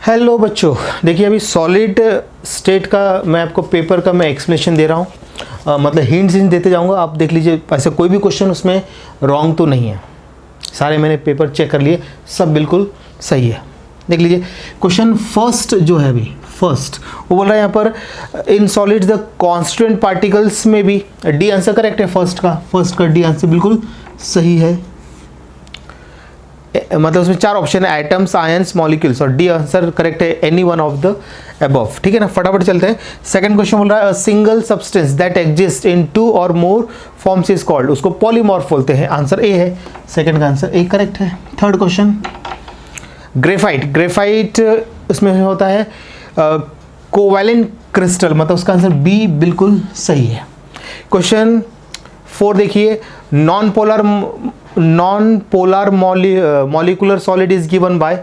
Hello बच्चों, देखिए अभी सॉलिड स्टेट का मैं आपको पेपर का मैं एक्सप्लेनेशन दे रहा हूँ, मतलब हिंट्स देते जाऊँगा। आप देख लीजिए ऐसे कोई भी क्वेश्चन उसमें रॉन्ग तो नहीं है। सारे मैंने पेपर चेक कर लिए, सब बिल्कुल सही है। देख लीजिए क्वेश्चन फर्स्ट जो है अभी फर्स्ट वो बोल रहा है यहाँ पर in solids the constant particles में भी डी आंसर करेक्ट है। फर्स्ट का डी आंसर बिल्कुल सही है। मतलब उसमें चार ऑप्शन है, एटम्स, आयंस, मॉलिक्यूल्स, और डी आंसर करेक्ट है any one of the above. ठीक है ना, फटाफट चलते हैं। सेकंड क्वेश्चन बोल रहा है single substance that exist in 2 और मोर फॉर्म्स इज कॉल्ड, उसको पॉलीमॉर्फ बोलते हैं। आंसर ए है, सेकंड का आंसर ए करेक्ट है। थर्ड क्वेश्चन ग्रेफाइट उसमें होता है कोवैलेंट क्रिस्टल, मतलब उसका आंसर बी बिल्कुल सही है। क्वेश्चन 4 देखिए, non polar molecular solid is given by,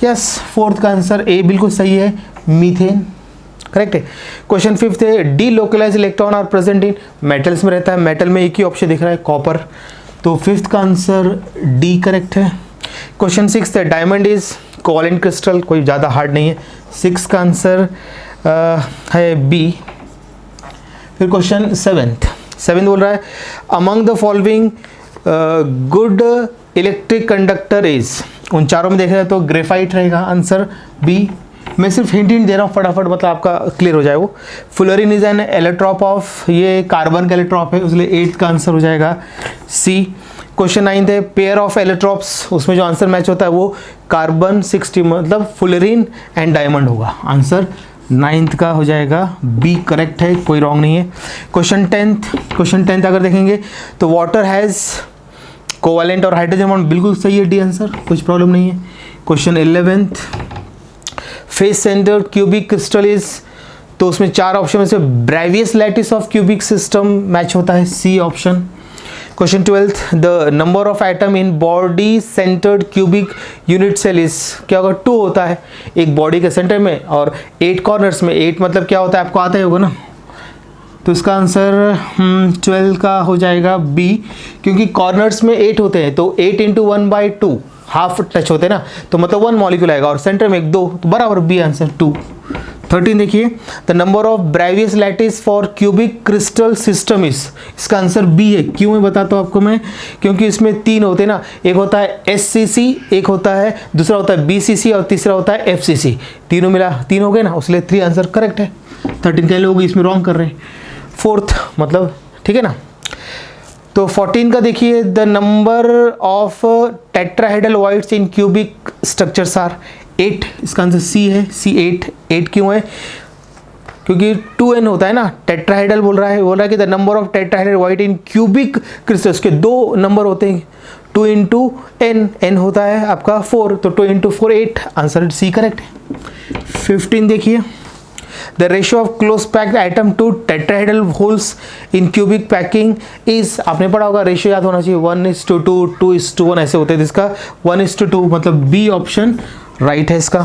yes fourth का आंसर ए बिल्कुल सही है, मीथेन करेक्ट है। क्वेश्चन 5 है delocalise electron are present in metals में रहता है, मेटल में एक ही ऑप्शन दिख रहा है कॉपर, तो फिफ्थ का आंसर डी करेक्ट है। क्वेश्चन 6 है डायमंड इज कोवैलेंट क्रिस्टल, कोई ज़्यादा हार्ड नहीं है, 6 का आंसर है बी। फिर क्वेश्चन 7 बोल रहा है among the following good electric conductor is, उन चारों में देख रहे हैं तो ग्रेफाइट रहेगा, आंसर बी। मैं सिर्फ हिंट दे रहा हूँ फटाफट, मतलब आपका क्लियर हो जाए वो। फ्लोरीन इज एन एलेक्ट्रॉप ऑफ, ये कार्बन का एलेक्ट्रॉप है, इसलिए 8 का आंसर हो जाएगा सी। क्वेश्चन 9 है पेयर ऑफ एलेक्ट्रॉप्स, उसमें जो आंसर मैच होता है वो कार्बन 60, मतलब फ्लोरीन एंड डायमंड होगा, आंसर 9th का हो जाएगा बी करेक्ट है, कोई रॉन्ग नहीं है। क्वेश्चन 10 अगर देखेंगे तो वाटर हैज़ कोवैलेंट और हाइड्रोजन बॉन्ड, बिल्कुल सही है, डी आंसर, कुछ प्रॉब्लम नहीं है। Question 11 face centre cubic crystal is, तो उसमें 4 ऑप्शन में से Bravais lattice of cubic system match होता है, C option. Question 12 the number of atom in body centred cubic unit cell is, क्या होगा 2 होता है एक बॉडी के सेंटर में और 8 कॉर्नर्स में, 8 मतलब क्या होता है आपको आता ही होगा ना, तो इसका आंसर 12 का हो जाएगा बी, क्योंकि कॉर्नर्स में 8 होते हैं तो 8 × 1/2 हाफ टच होते हैं ना, तो मतलब 1 मॉलिक्यूल आएगा और सेंटर में 2, तो बराबर बी आंसर 2। 13 देखिए the number of Bravais lattice for cubic crystal system is, इसका आंसर बी है। क्यों मैं बताता हूँ आपको मैं, क्योंकि इसमें 3 होते हैं ना, एक होता है SCC, एक होता है दूसरा होता है BCC और तीसरा होता है FCC, तीनों मिला 3 हो गए ना, उसलिए 3 आंसर करेक्ट है। 13 के लोग इसमें रॉन्ग कर रहे हैं, 4th मतलब ठीक है ना। तो 14 का देखिए the number of tetrahedral voids in cubic structures are 8, इसका आंसर सी है, सी 8 क्यों है, क्योंकि 2n होता है ना, टेट्राहेड्रल बोल रहा है कि the number of tetrahedral void in cubic crystals के 2 नंबर होते हैं, 2 × n होता है आपका 4, तो 2 × 4 8, आंसर सी करेक्ट है। 15 देखिए the ratio of close packed atom to tetrahedral holes in cubic packing is, आपने पढ़ा होगा, रेशियो याद होना चाहिए, 1:2, 2:1 ऐसे होते हैं, जिसका 1:2, मतलब बी ऑप्शन राइट है इसका।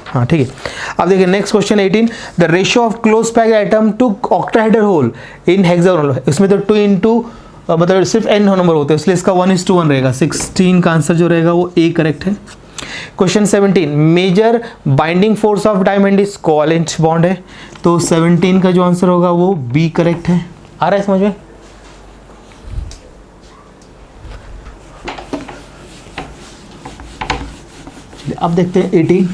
हाँ ठीक है। अब देखिए next question 18 the ratio of close packed atom to octahedral hole in hexagonal, इसमें तो 2 मतलब सिर्फ n नंबर होते हैं, इसलिए इसका 1:1 रहेगा। 16 का आंसर जो रहेगा वो ए करेक्ट है। Question 17 major binding force of diamond is covalent bond है, तो 17 का जो आंसर होगा वो बी करेक्ट है। आ रहा है समझ में? अब देखते हैं 18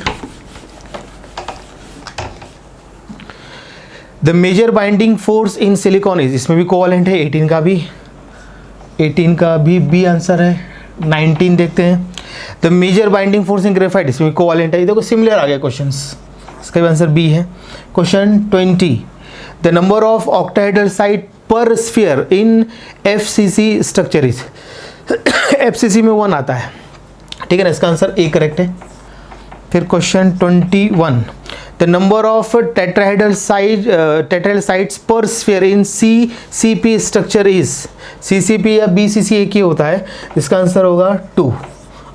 the major binding force in silicon is, इसमें भी कोवैलेंट है, 18 का भी बी आंसर है। 19 देखते हैं the major binding force in graphite, इसमें कोवैलेंट है, ये देखो सिमिलर आ गया क्वेश्चंस, इसका भी आंसर बी है। Question 20 the number of octahedral site per sphere in FCC structure is, FCC में 1 आता है, ठीक है ना, इसका आंसर ए करेक्ट है। फिर question 21 the number of tetrahedral sites per sphere in CCP structure is, CCP या BCC एक ही होता है, इसका आंसर होगा 2।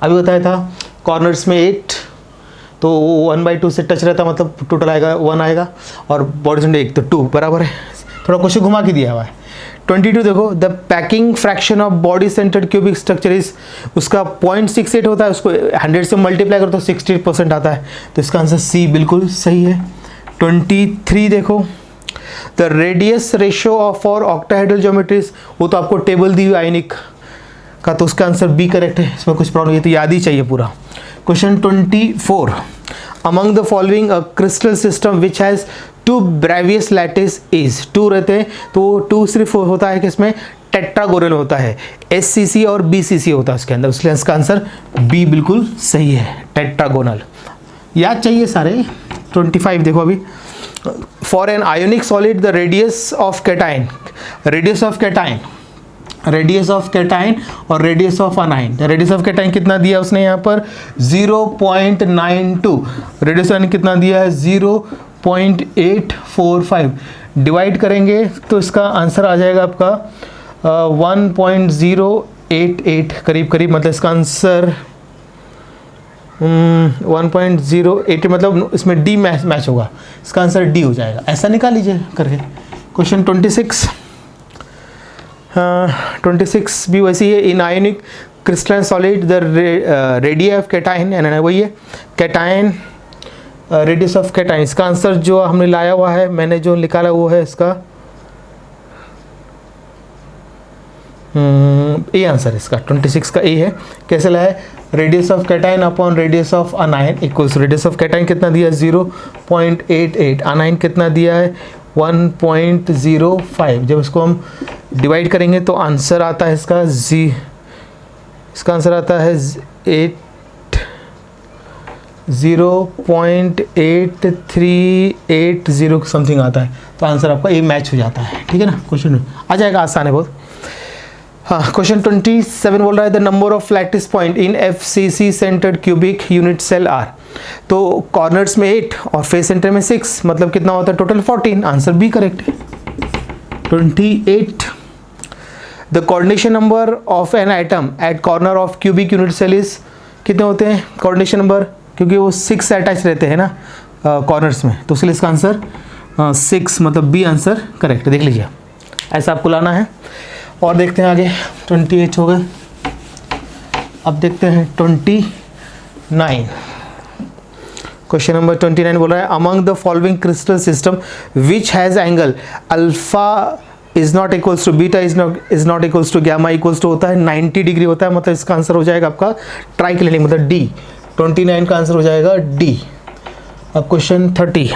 अभी बताया था कॉर्नर्स में 8, तो 1/2 से टच रहता, मतलब टोटल आएगा 1 आएगा, और बॉडी सेंटर 1, तो 2 बराबर है। थोड़ा क्वेश्चन घुमा के दिया हुआ है। 22 देखो, the packing fraction of body centred cubic structure is, उसका 0.68 होता है, उसको 100 से मल्टीप्लाई करो तो 60% आता है, तो इसका आंसर सी बिल्कुल सही है। 23 देखो, the radius ratio of for octahedral geometries, वो तो आपको टेबल दी हुई आयनिक का, तो उसका आंसर बी करेक्ट है, इसमें कुछ प्रॉब्लम ये तो याद ही चाहिए पूरा। Question 24, among the following crystal system which has 2 Bravais lattice is, 2 रहते हैं तो 2 सिर्फ होता है कि इसमें टेट्रागोनल होता है, SCC और BCC होता है उसके अंदर, इसलिए इसका आंसर बी बिल्कुल सही है, टेट्रागोनल। याद चाहिए सारे। 25 देखो अभी, for an ionic solid the radius of cation, radius of cation, radius of cation और radius of anion, radius of cation कितना दिया उसने यहाँ पर 0.92, रेडियस ऑफ कितना दिया है 0.845, डिवाइड करेंगे तो इसका आंसर आ जाएगा आपका 1.088 करीब करीब, मतलब इसका आंसर 1.08, मतलब इसमें डी मैच होगा, इसका आंसर डी हो जाएगा, ऐसा निकाल लीजिए करके। क्वेश्चन 26, 26 भी वैसी है, इन ionic crystalline solid the radius of cation, वही है कैटाइन, रेडियस ऑफ कैटाइन, इसका आंसर जो हमने लाया हुआ है, मैंने जो निकाला वो है इसका ए आंसर, इसका 26 का ए है। कैसे लाया है, radius of cation upon radius of anion equals, radius of cation कितना दिया 0.88, अनाइन कितना दिया है 1.05, जब इसको हम डिवाइड करेंगे तो आंसर आता है इसका इसका आंसर आता है 0.8380 समथिंग आता है, तो आंसर आपका ए मैच हो जाता है, ठीक है ना। क्वेश्चन आ जाएगा, आसान है बहुत। हाँ, क्वेश्चन 27 बोल रहा है the number of lattice point in FCC centred cubic unit cell are, तो कॉर्नर्स में 8 और फेस सेंटर में 6, मतलब कितना होता है टोटल 14, आंसर बी करेक्ट है। 28, the coordination number of an atom at corner of cubic unit cell is, कितने होते हैं कोऑर्डिनेशन नंबर, क्योंकि वो 6 अटैच रहते हैं ना कॉर्नर्स में, तो इसलिए इसका आंसर 6, मतलब बी आंसर करेक्ट, देख लीजिए ऐसा आपको लाना है। और देखते हैं आगे, 28 हो गए, अब देखते हैं 29। क्वेश्चन नंबर 29 बोल रहा है among the following crystal system which has angle alpha is not equals to beta is not equals to gamma equals to होता है 90 डिग्री होता है, मतलब इसका आंसर हो जाएगा आपका ट्राइक्लिनिक, मतलब डी, 29 का आंसर हो जाएगा डी। अब question 30,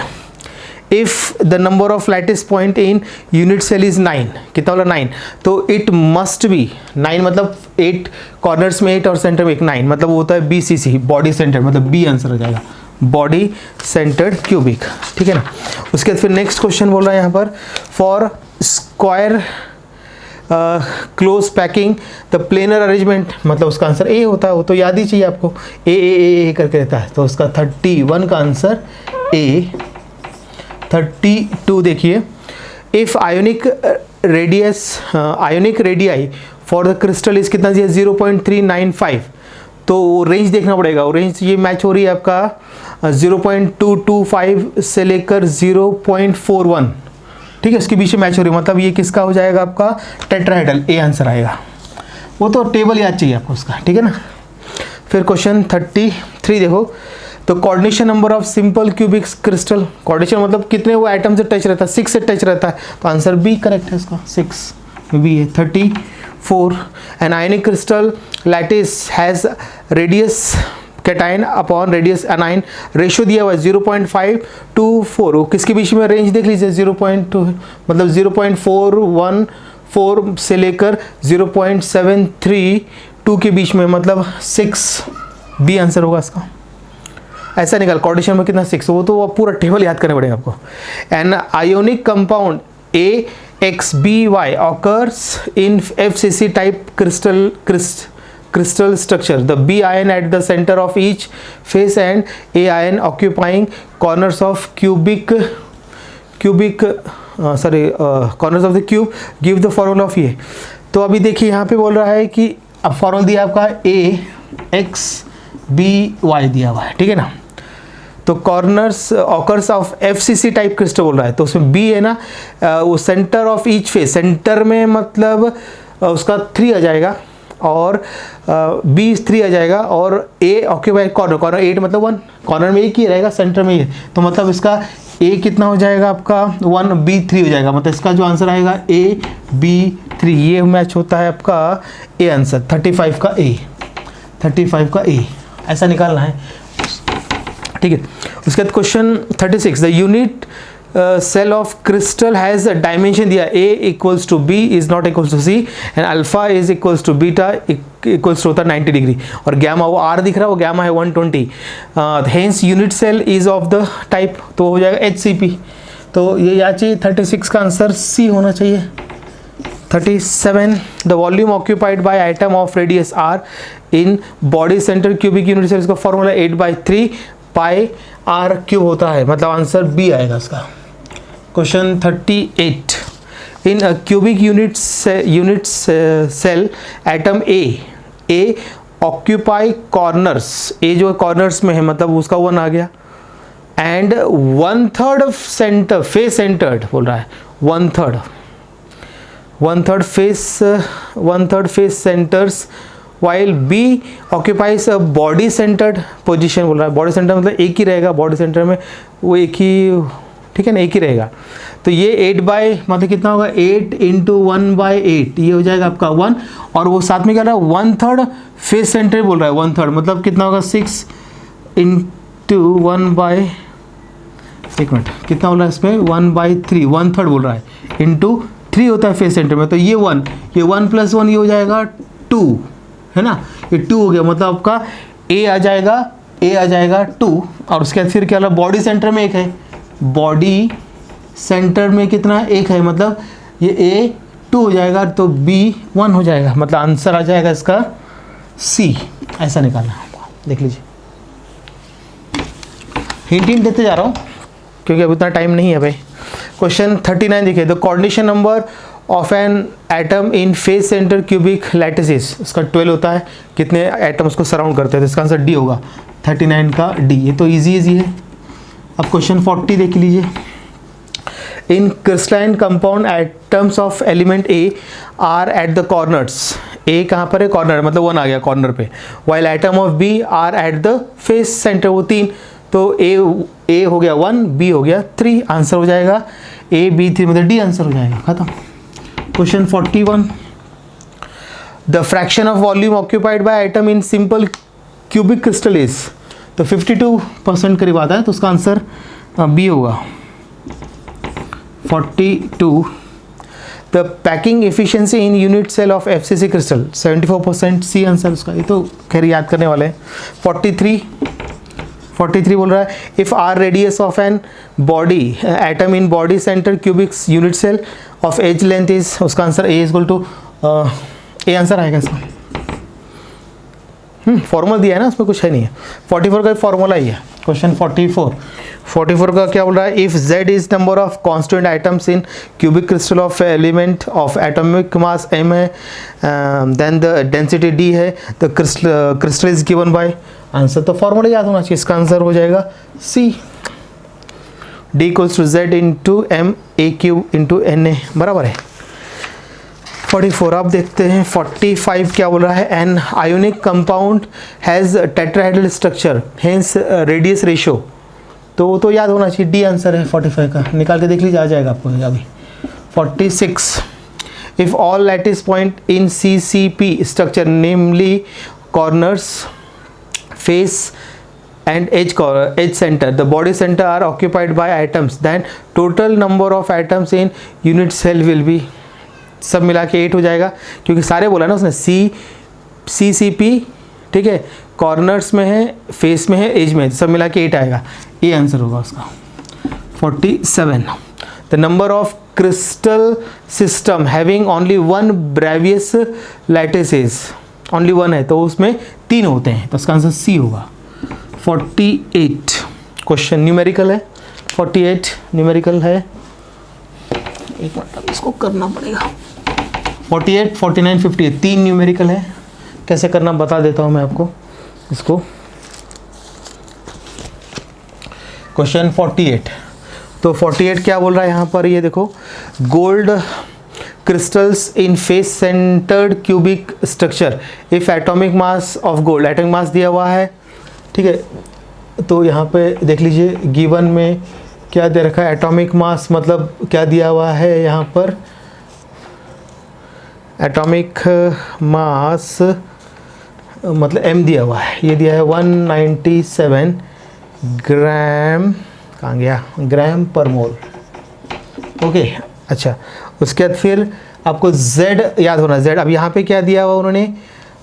if the number of lattice point in unit cell is 9, कितना बोला 9, तो इट मस्ट बी 9, मतलब 8 कॉर्नर्स में 8 और सेंटर में 1, 9 मतलब वो होता है BCC, बॉडी सेंटर, मतलब बी आंसर हो जाएगा, बॉडी सेंटर्ड क्यूबिक, ठीक है ना। उसके बाद फिर नेक्स्ट क्वेश्चन बोल रहा है यहाँ पर for square close packing the planar arrangement, मतलब उसका आंसर ए होता है, वो तो याद ही चाहिए आपको, ए करके रहता है, तो उसका 31 का आंसर ए। 32 देखिए, if ionic radii for the crystal is कितना दिया 0.395, तो रेंज देखना पड़ेगा, और रेंज ये मैच हो रही है आपका 0.225 से लेकर 0.41, ठीक है, उसके बीच में मैच हो रही है, मतलब ये किसका हो जाएगा आपका टेट्राहेड्रल, ए आंसर आएगा, वो तो टेबल याद चाहिए आपको उसका, ठीक है ना। फिर क्वेश्चन 33 देखो, तो coordination number of simple cubic crystal, coordination मतलब कितने वो आइटम से टच रहता है, 6 से टच रहता है, तो आंसर बी करेक्ट है इसका, 6 बी है। 34, an ionic crystal lattice has radius cation upon radius anion, ratio दिया हुआ है 0.524, किसके बीच में रेंज देख लीजिए 0.2, मतलब 0.414 से लेकर 0.732 के बीच में, मतलब 6, बी आंसर होगा इसका, ऐसा निकाल, कोऑर्डिनेशन में कितना 6, वो तो पूरा टेबल याद करना पड़ेगा आपको। An ionic compound AXBY occurs in FCC type crystal structure, the B ion at the center of each face and A ion occupying corners of corners of the cube give the formula of ये। तो अभी देखिए यहाँ पे बोल रहा है कि अब फॉर्मूला दिया आपका AXBY दिया हुआ है, ठीक है ना। तो corners occurs of FCC type crystal बोल रहा है, तो उसमें बी है ना, वो centre of each face, centre में मतलब उसका 3 आ जाएगा और बी 3 आ जाएगा और ए ऑक्यूपाइड कॉर्नर, कॉर्नर 8 मतलब 1, कॉर्नर में एक ही रहेगा, सेंटर में ही है, तो मतलब इसका ए कितना हो जाएगा आपका 1, बी 3 हो जाएगा, मतलब इसका जो आंसर आएगा ए बी 3, ये मैच होता है आपका ए आंसर 35 का ए, 35 का ए ऐसा निकालना है, ठीक है। उसके बाद question 36, the unit cell of crystal has dimension दिया a equals to b is not equals to c and alpha is equals to beta equals to होता है 90 डिग्री और गैमा वो r दिख रहा है वो गैमा है 120, hence unit cell is of the type, तो हो जाएगा HCP, तो ये याद चाहिए 36 का आंसर C होना चाहिए। 37, the volume occupied by atom of radius r in body centre cubic unit cell, इसका फॉर्मूला 8/3 पाई r क्यूब होता है, मतलब आंसर B आएगा इसका। Question 38, in a cubic unit cell atom A occupy corners, A जो corners में है मतलब उसका 1 आ गया, एंड 1/3 सेंटर फेस सेंटर्ड बोल रहा है, 1/3 face centres while B occupies a body centered position बोल रहा है, बॉडी सेंटर मतलब एक ही रहेगा, बॉडी सेंटर में वो एक ही, ठीक है ना, एक ही रहेगा, तो ये 8 बाय मतलब कितना होगा 8 इंटू 1/8, ये हो जाएगा आपका 1, और वो साथ में क्या रहा है 1/3 फेस सेंटर बोल रहा है, 1/3 मतलब कितना होगा 6 इंटू 1/, एक मिनट कितना बोल रहा है इसमें 1/3, 1/3 बोल रहा है इंटू 3 होता है फेस सेंटर में, तो ये 1 + 1 ये हो जाएगा 2 है ना, ये 2 हो गया, मतलब आपका ए आ जाएगा 2, और उसके बाद फिर क्या होगा बॉडी सेंटर में एक है, बॉडी सेंटर में कितना एक है, मतलब ये ए 2 हो जाएगा तो बी 1 हो जाएगा, मतलब आंसर आ जाएगा इसका सी, ऐसा निकालना होगा। देख लीजिए हिंट देते जा रहा हूँ क्योंकि अभी इतना टाइम नहीं है भाई। क्वेश्चन 39 देखिए, the coordination number of an atom in face centre cubic lattices, इसका 12 होता है, कितने एटम उसको सराउंड करते हैं, तो इसका आंसर डी होगा, 39 का डी, ये तो इजी है। अब क्वेश्चन 40 देख लीजिए, in crystalline compound atoms of element A are at the corners, A कहाँ पर है कॉर्नर, मतलब 1 आ गया कॉर्नर पे, while atom of B are at the face centre, वो 3, तो ए हो गया 1, बी हो गया 3, आंसर हो जाएगा ए बी 3, मतलब डी आंसर हो जाएगा, खत्म। Question 41, the fraction of volume occupied by item in simple cubic crystal is, तो 52% करीब आता है, तो उसका आंसर बी होगा। 42, the packing efficiency in unit cell of FCC crystal 74%, C answer उसका, ये तो खैर याद करने वाले हैं। 43 बोल रहा है, if R radius of an body atom in body centre cubic unit cell of edge length is, उसका answer A equal to, A answer आएगा इसका, फॉर्मूला दिया है ना, उसमें कुछ है नहीं है, 44 का फॉर्मूला ही है। क्वेश्चन 44 का क्या बोल रहा है, if Z is number of constant atoms in cubic crystal of element of atomic mass m है, देन द डेंसिटी d है, the crystal is given by, answer तो फॉर्मूला याद होना चाहिए, इसका आंसर हो जाएगा C, D equals to Z into M A cube into NA बराबर है। 44 अब देखते हैं 45 क्या बोल रहा है, an ionic compound has tetrahedral structure hence radius ratio, तो वो तो याद होना चाहिए, डी आंसर है 45 का, निकाल के देख लीजिए आ जाएगा आपको अभी। 46, if all lattice point in CCP structure namely corners face and edge center, the body center are occupied by atoms, then total number of atoms in unit cell will be, सब मिला के 8 हो जाएगा, क्योंकि सारे बोला ना उसने CCP, ठीक है, कॉर्नर्स में है, फेस में है, एज में है, सब मिला के 8 आएगा, ये आंसर होगा उसका। 47, the number of crystal system having only one Bravais lattice is, only one है तो उसमें 3 होते हैं, तो उसका आंसर C होगा। 48 क्वेश्चन न्यूमेरिकल है, 48 न्यूमेरिकल है, एक मिनट अब इसको करना पड़ेगा। 48, 49, 58 3 न्यूमेरिकल है, कैसे करना बता देता हूँ मैं आपको इसको। क्वेश्चन 48। तो 48 क्या बोल रहा है यहाँ पर, ये देखो, gold crystals in face centred cubic structure if atomic mass of gold, atomic mass दिया हुआ है, ठीक है। तो यहाँ पे देख लीजिए गिवन में क्या दे रखा है, एटॉमिक मास मतलब क्या दिया हुआ है यहाँ पर, एटॉमिक मास मतलब m दिया हुआ है, ये दिया है 197 ग्राम, कहाँ गया, ग्राम पर मोल। ओके अच्छा, उसके बाद फिर आपको z याद होना, z अब यहाँ पे क्या दिया हुआ उन्होंने,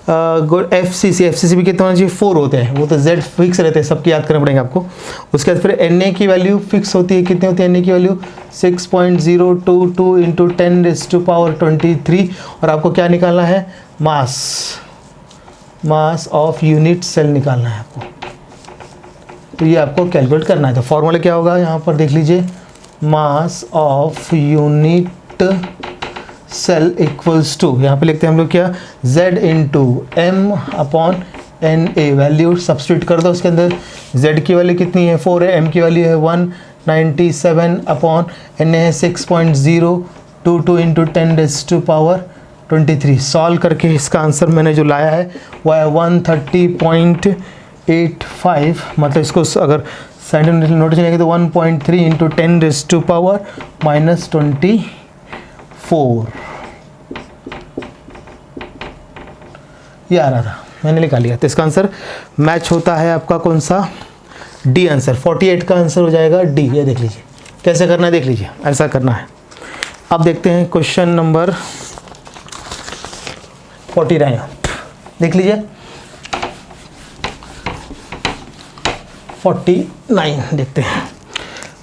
FCC भी कितना होना चाहिए, 4 होते हैं, वो तो z फिक्स रहते हैं, सबकी याद करना पड़ेगा आपको। उसके बाद फिर Na की वैल्यू फिक्स होती है, कितनी होती है Na की वैल्यू 6.022 इंटू 10⁻23, और आपको क्या निकालना है, मास ऑफ यूनिट सेल निकालना है आपको। तो ये आपको कैलकुलेट करना है। तो फॉर्मूला क्या होगा यहाँ पर देख लीजिए, mass of unit cell equals to, यहाँ पे लिखते हैं हम लोग क्या, Z into M upon Na, value substitute कर दो उसके अंदर। Z की वैल्यू कितनी है, 4 है, M की वैल्यू है 197 अपॉन Na है 6.022 इंटू 10⁻23। सॉल्व करके इसका आंसर मैंने जो लाया है वो है 130.85, मतलब इसको अगर साइंटिफिक नोटेशन लेंगे तो 1.3 इंटू 10⁻24 ये आ रहा था, मैंने निकाल लिया। तो इसका आंसर मैच होता है आपका कौन सा, डी आंसर। 48 का आंसर हो जाएगा डी। ये देख लीजिए कैसे करना है, देख लीजिए ऐसा करना है। अब देखते हैं क्वेश्चन नंबर 49, देख लीजिए 49 देखते हैं।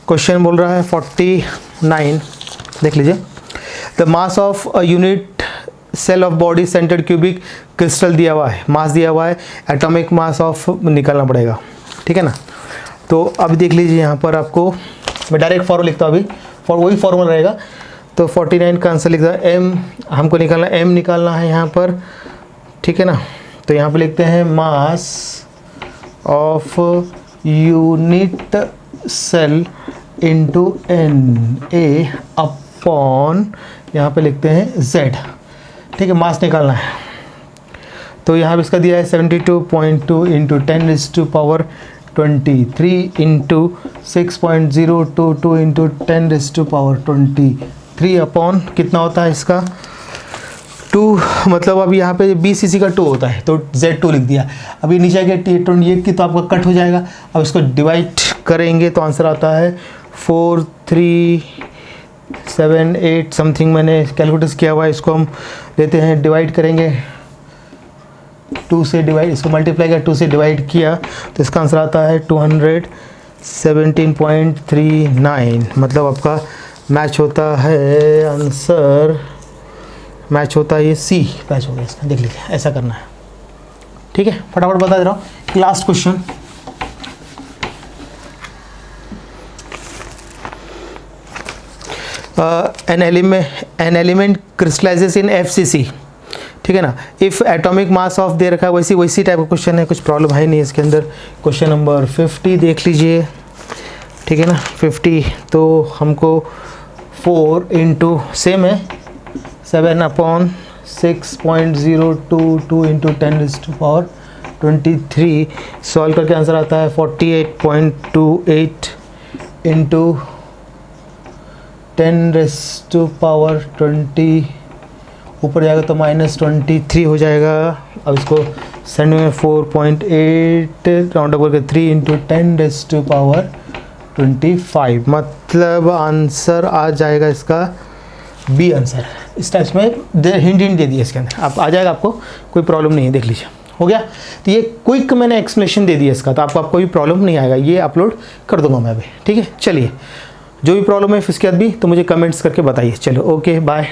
क्वेश्चन बोल रहा है 49, देख लीजिए, the mass of a unit cell of body centred cubic crystal दिया हुआ है, मास दिया हुआ है, एटॉमिक मास ऑफ निकालना पड़ेगा, ठीक है ना। तो अब देख लीजिए यहाँ पर आपको मैं डायरेक्ट फॉर्मूला लिखता हूँ, अभी वही फॉर्मूला रहेगा। तो 49 का आंसर लिखता है एम, हमको निकालना एम निकालना है यहाँ पर, ठीक है ना। तो यहाँ पे लिखते हैं mass of unit cell into Na upon, यहाँ पे लिखते हैं Z, ठीक है, मास निकालना है। तो यहाँ पे इसका दिया है 72.2 इंटू 10⁻23 इंटू 6.022 इंटू 10⁻23 अपॉन कितना होता है इसका 2, मतलब अब यहाँ पे BCC का 2 होता है तो Z2 लिख दिया। अभी नीचे के T20 की तो आपका कट हो जाएगा। अब इसको डिवाइड करेंगे तो आंसर आता है 4378 समथिंग, मैंने कैलकुलेट किया हुआ है। इसको हम लेते हैं, डिवाइड करेंगे 2 से, डिवाइड इसको मल्टीप्लाई कर 2 से डिवाइड किया तो इसका आंसर आता है 217.39, मतलब आपका मैच होता है आंसर, मैच होता है ये सी, मैच हो गया इसका। देख लीजिए ऐसा करना है, ठीक है। फटाफट बता दे रहा हूँ। Last question, an element crystallises in FCC, ठीक है ना। इफ़ एटॉमिक मास ऑफ दे रखा है, वैसी टाइप का क्वेश्चन है, कुछ प्रॉब्लम है नहीं इसके अंदर। क्वेश्चन नंबर 50 देख लीजिए, ठीक है ना। 50 तो हमको 4 इंटू सेम है 7 अपॉन 6.022 इंटू 10⁻23 सॉल्व करके आंसर आता है 48.28 इंटू 10⁻20, ऊपर जाएगा तो -23 हो जाएगा। अब इसको सेंड में 4.8 राउंड अप करके 3 इंटू 10⁻25, मतलब आंसर आ जाएगा इसका बी आंसर। इस टाइप में हिंट दे दिया इसके अंदर, आप आ जाएगा, आपको कोई प्रॉब्लम नहीं है। देख लीजिए हो गया। तो ये क्विक मैंने एक्सप्लेनेशन दे दिया इसका, तो आपको कोई प्रॉब्लम नहीं आएगा, ये अपलोड कर दूंगा मैं अभी, ठीक है। चलिए जो भी प्रॉब्लम है इसके बाद भी तो मुझे कमेंट्स करके बताइए। चलो ओके बाय।